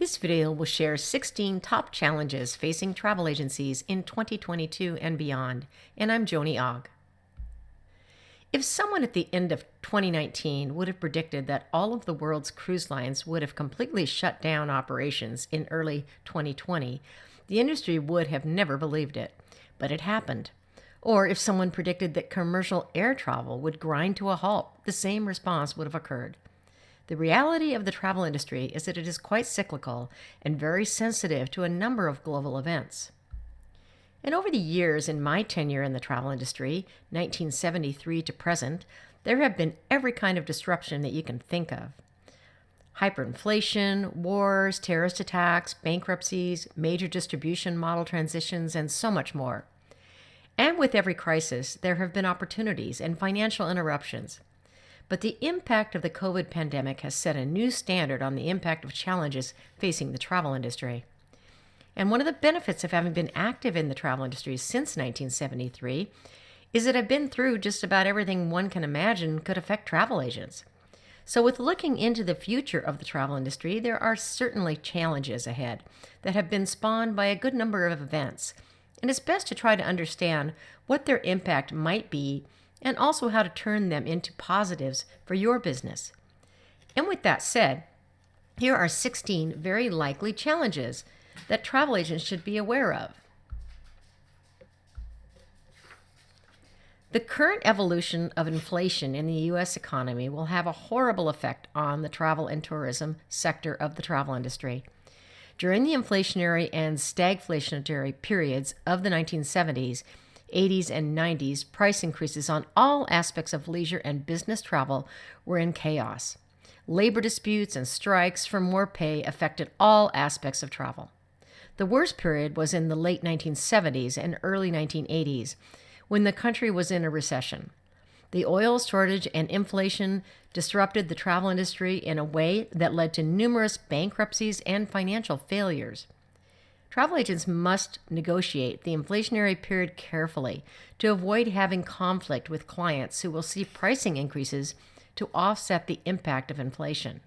This video will share 16 top challenges facing travel agencies in 2022 and beyond, and I'm Joni Ogg. If someone at the end of 2019 would have predicted that all of the world's cruise lines would have completely shut down operations in early 2020, the industry would have never believed it. But it happened. Or if someone predicted that commercial air travel would grind to a halt, the same response would have occurred. The reality of the travel industry is that it is quite cyclical and very sensitive to a number of global events. And over the years in my tenure in the travel industry, 1973 to present, there have been every kind of disruption that you can think of. Hyperinflation, wars, terrorist attacks, bankruptcies, major distribution model transitions, and so much more. And with every crisis, there have been opportunities and financial interruptions. But the impact of the COVID pandemic has set a new standard on the impact of challenges facing the travel industry. And one of the benefits of having been active in the travel industry since 1973 is that I've been through just about everything one can imagine could affect travel agents. So with looking into the future of the travel industry, there are certainly challenges ahead that have been spawned by a good number of events. And it's best to try to understand what their impact might be and also how to turn them into positives for your business. And with that said, here are 16 very likely challenges that travel agents should be aware of. The current evolution of inflation in the U.S. economy will have a horrible effect on the travel and tourism sector of the travel industry. During the inflationary and stagflationary periods of the 1970s, 80s, and 90s, price increases on all aspects of leisure and business travel were in chaos. Labor disputes and strikes for more pay affected all aspects of travel. The worst period was in the late 1970s and early 1980s, when the country was in a recession. The oil shortage and inflation disrupted the travel industry in a way that led to numerous bankruptcies and financial failures. Travel agents must negotiate the inflationary period carefully to avoid having conflict with clients who will see pricing increases to offset the impact of inflation.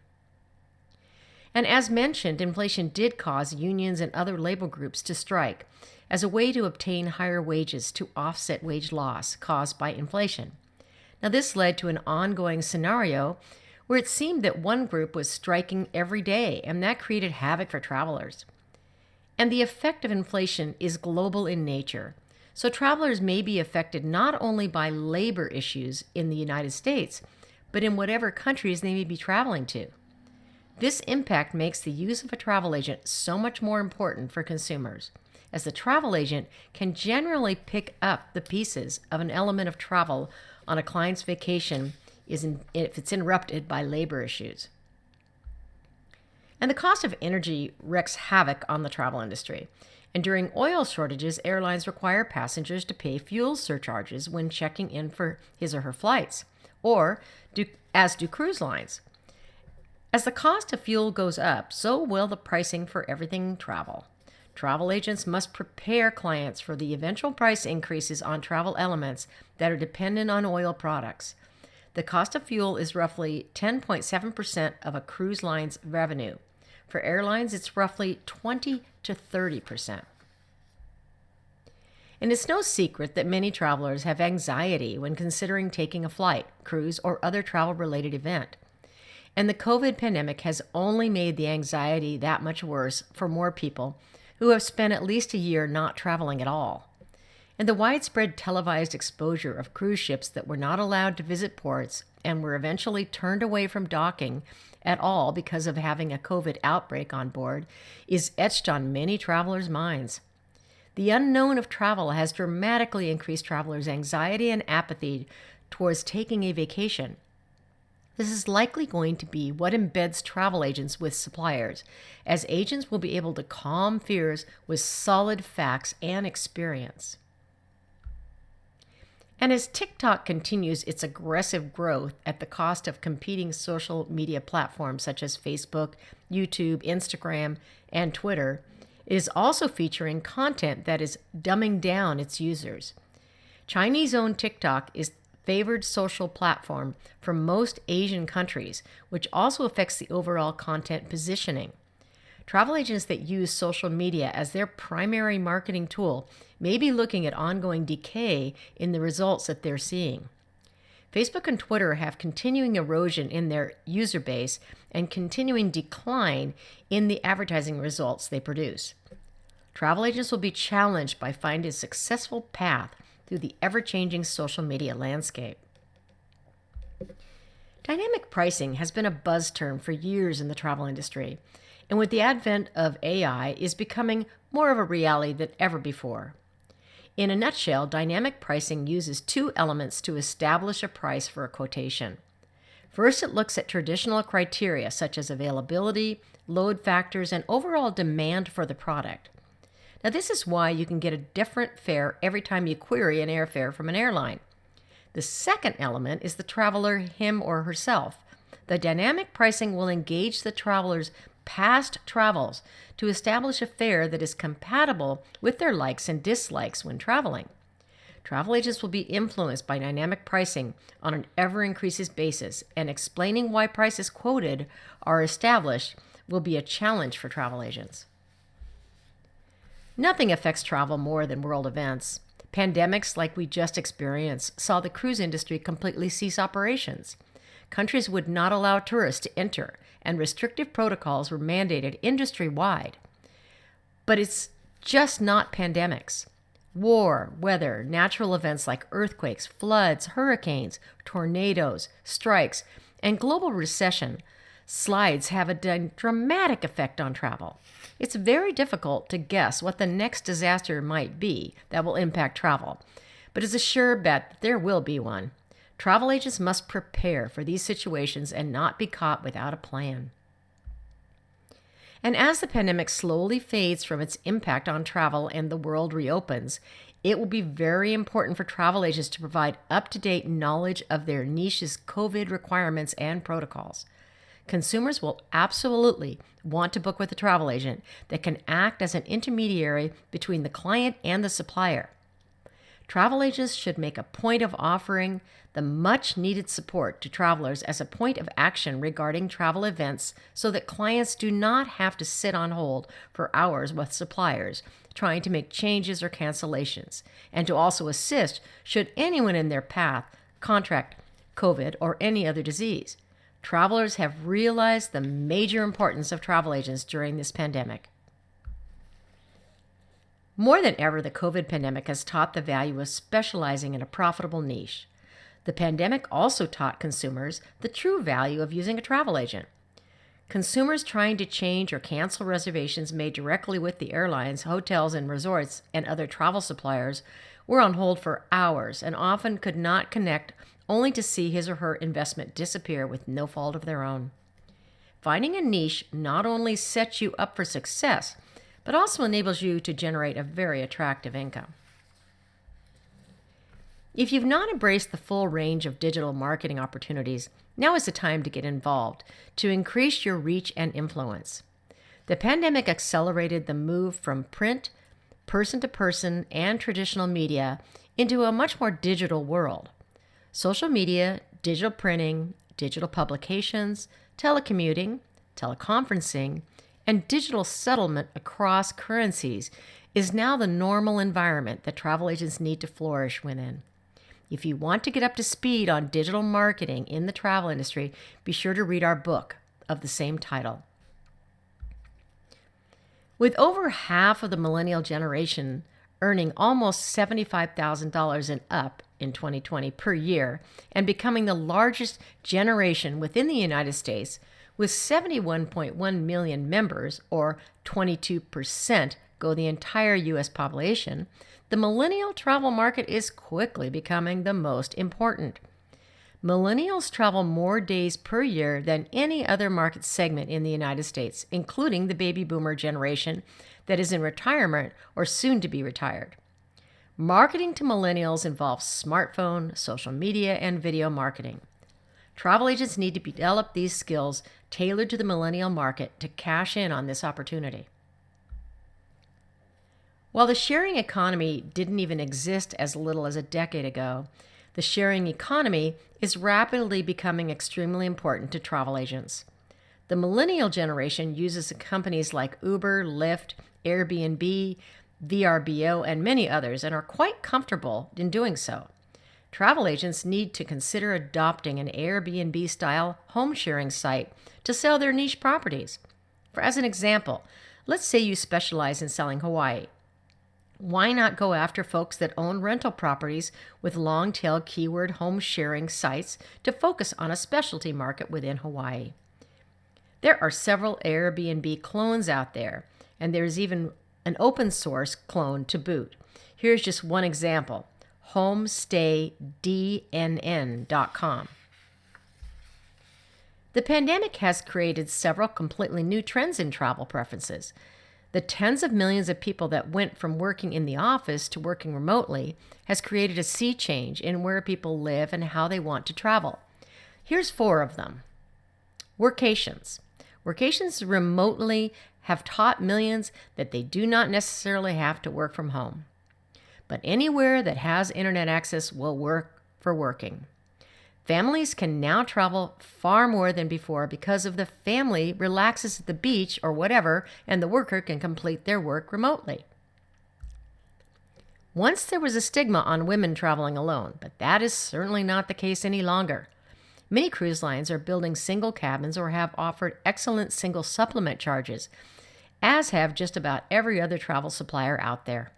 And as mentioned, inflation did cause unions and other labor groups to strike as a way to obtain higher wages to offset wage loss caused by inflation. Now, this led to an ongoing scenario where it seemed that one group was striking every day, and that created havoc for travelers. And the effect of inflation is global in nature, so travelers may be affected not only by labor issues in the United States, but in whatever countries they may be traveling to. This impact makes the use of a travel agent so much more important for consumers, as the travel agent can generally pick up the pieces of an element of travel on a client's vacation if it's interrupted by labor issues. And the cost of energy wreaks havoc on the travel industry. And during oil shortages, airlines require passengers to pay fuel surcharges when checking in for his or her flights, as do cruise lines. As the cost of fuel goes up, so will the pricing for everything travel. Travel agents must prepare clients for the eventual price increases on travel elements that are dependent on oil products. The cost of fuel is roughly 10.7% of a cruise line's revenue. For airlines, it's roughly 20 to 30%. And it's no secret that many travelers have anxiety when considering taking a flight, cruise, or other travel-related event. And the COVID pandemic has only made the anxiety that much worse for more people who have spent at least a year not traveling at all. And the widespread televised exposure of cruise ships that were not allowed to visit ports and were eventually turned away from docking at all because of having a COVID outbreak on board is etched on many travelers' minds. The unknown of travel has dramatically increased travelers' anxiety and apathy towards taking a vacation. This is likely going to be what embeds travel agents with suppliers, as agents will be able to calm fears with solid facts and experience. And as TikTok continues its aggressive growth at the cost of competing social media platforms such as Facebook, YouTube, Instagram, and Twitter, it is also featuring content that is dumbing down its users. Chinese-owned TikTok is favored social platform for most Asian countries, which also affects the overall content positioning. Travel agents that use social media as their primary marketing tool may be looking at ongoing decay in the results that they're seeing. Facebook and Twitter have continuing erosion in their user base and continuing decline in the advertising results they produce. Travel agents will be challenged by finding a successful path through the ever-changing social media landscape. Dynamic pricing has been a buzz term for years in the travel industry, and with the advent of AI is becoming more of a reality than ever before. In a nutshell, dynamic pricing uses two elements to establish a price for a quotation. First, it looks at traditional criteria such as availability, load factors, and overall demand for the product. Now, this is why you can get a different fare every time you query an airfare from an airline. The second element is the traveler, him or herself. The dynamic pricing will engage the traveler's past travels to establish a fare that is compatible with their likes and dislikes when traveling. Travel agents will be influenced by dynamic pricing on an ever-increasing basis, and explaining why prices quoted are established will be a challenge for travel agents. Nothing affects travel more than world events. Pandemics like we just experienced saw the cruise industry completely cease operations. Countries would not allow tourists to enter, and restrictive protocols were mandated industry-wide. But it's just not pandemics. War, weather, natural events like earthquakes, floods, hurricanes, tornadoes, strikes, and global recession slides have a dramatic effect on travel. It's very difficult to guess what the next disaster might be that will impact travel, but it's a sure bet that there will be one. Travel agents must prepare for these situations and not be caught without a plan. And as the pandemic slowly fades from its impact on travel and the world reopens, it will be very important for travel agents to provide up-to-date knowledge of their niche's COVID requirements and protocols. Consumers will absolutely want to book with a travel agent that can act as an intermediary between the client and the supplier. Travel agents should make a point of offering the much-needed support to travelers as a point of action regarding travel events so that clients do not have to sit on hold for hours with suppliers trying to make changes or cancellations, and to also assist should anyone in their path contract COVID or any other disease. Travelers have realized the major importance of travel agents during this pandemic. More than ever, the COVID pandemic has taught the value of specializing in a profitable niche. The pandemic also taught consumers the true value of using a travel agent. Consumers trying to change or cancel reservations made directly with the airlines, hotels and resorts, and other travel suppliers were on hold for hours and often could not connect, only to see his or her investment disappear with no fault of their own. Finding a niche not only sets you up for success, but also enables you to generate a very attractive income. If you've not embraced the full range of digital marketing opportunities, now is the time to get involved to increase your reach and influence. The pandemic accelerated the move from print, person-to-person, and traditional media into a much more digital world. Social media, digital printing, digital publications, telecommuting, teleconferencing, and digital settlement across currencies is now the normal environment that travel agents need to flourish within. If you want to get up to speed on digital marketing in the travel industry, be sure to read our book of the same title. With over half of the millennial generation earning almost $75,000 and up in 2020 per year and becoming the largest generation within the United States, with 71.1 million members, or 22% go the entire U.S. population, the millennial travel market is quickly becoming the most important. Millennials travel more days per year than any other market segment in the United States, including the baby boomer generation that is in retirement or soon to be retired. Marketing to millennials involves smartphone, social media, and video marketing. Travel agents need to develop these skills tailored to the millennial market to cash in on this opportunity. While the sharing economy didn't even exist as little as a decade ago, the sharing economy is rapidly becoming extremely important to travel agents. The The millennial generation uses companies like Uber, Lyft, Airbnb, VRBO, and many others, and are quite comfortable in doing so. Travel agents need to consider adopting an Airbnb-style home-sharing site to sell their niche properties. As an example, let's say you specialize in selling Hawaii. Why not go after folks that own rental properties with long-tail keyword home-sharing sites to focus on a specialty market within Hawaii? There are several Airbnb clones out there, and there's even an open source clone to boot. Here's just one example, homestaydnn.com. The pandemic has created several completely new trends in travel preferences. The tens of millions of people that went from working in the office to working remotely has created a sea change in where people live and how they want to travel. Here's 4 of them. Workations. Workations remotely have taught millions that they do not necessarily have to work from home. But anywhere that has internet access will work for working. Families can now travel far more than before because of the family relaxes at the beach or whatever, and the worker can complete their work remotely. Once there was a stigma on women traveling alone, but that is certainly not the case any longer. Many cruise lines are building single cabins or have offered excellent single supplement charges, as have just about every other travel supplier out there.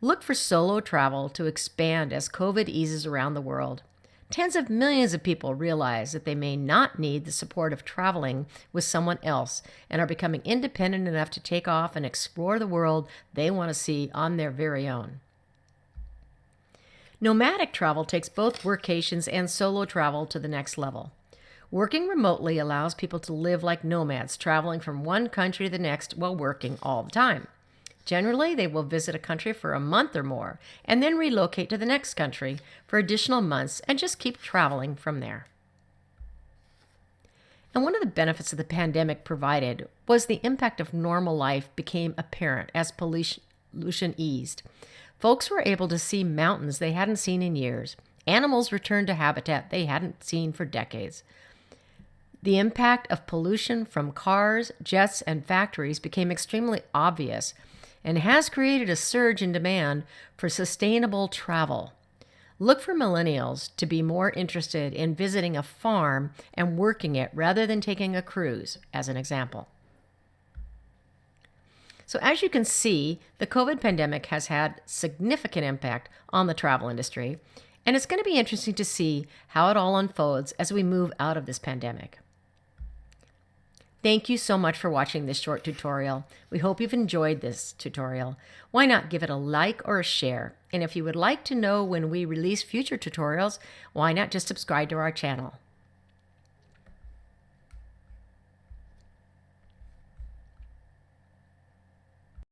Look for solo travel to expand as COVID eases around the world. Tens of millions of people realize that they may not need the support of traveling with someone else and are becoming independent enough to take off and explore the world they want to see on their very own. Nomadic travel takes both workations and solo travel to the next level. Working remotely allows people to live like nomads, traveling from one country to the next while working all the time. Generally, they will visit a country for a month or more and then relocate to the next country for additional months and just keep traveling from there. And one of the benefits of the pandemic provided was the impact of normal life became apparent as pollution eased. Folks were able to see mountains they hadn't seen in years. Animals returned to habitat they hadn't seen for decades. The impact of pollution from cars, jets, and factories became extremely obvious and has created a surge in demand for sustainable travel. Look for millennials to be more interested in visiting a farm and working it rather than taking a cruise, as an example. So as you can see, the COVID pandemic has had significant impact on the travel industry, and it's going to be interesting to see how it all unfolds as we move out of this pandemic. Thank you so much for watching this short tutorial. We hope you've enjoyed this tutorial. Why not give it a like or a share? And if you would like to know when we release future tutorials, why not just subscribe to our channel?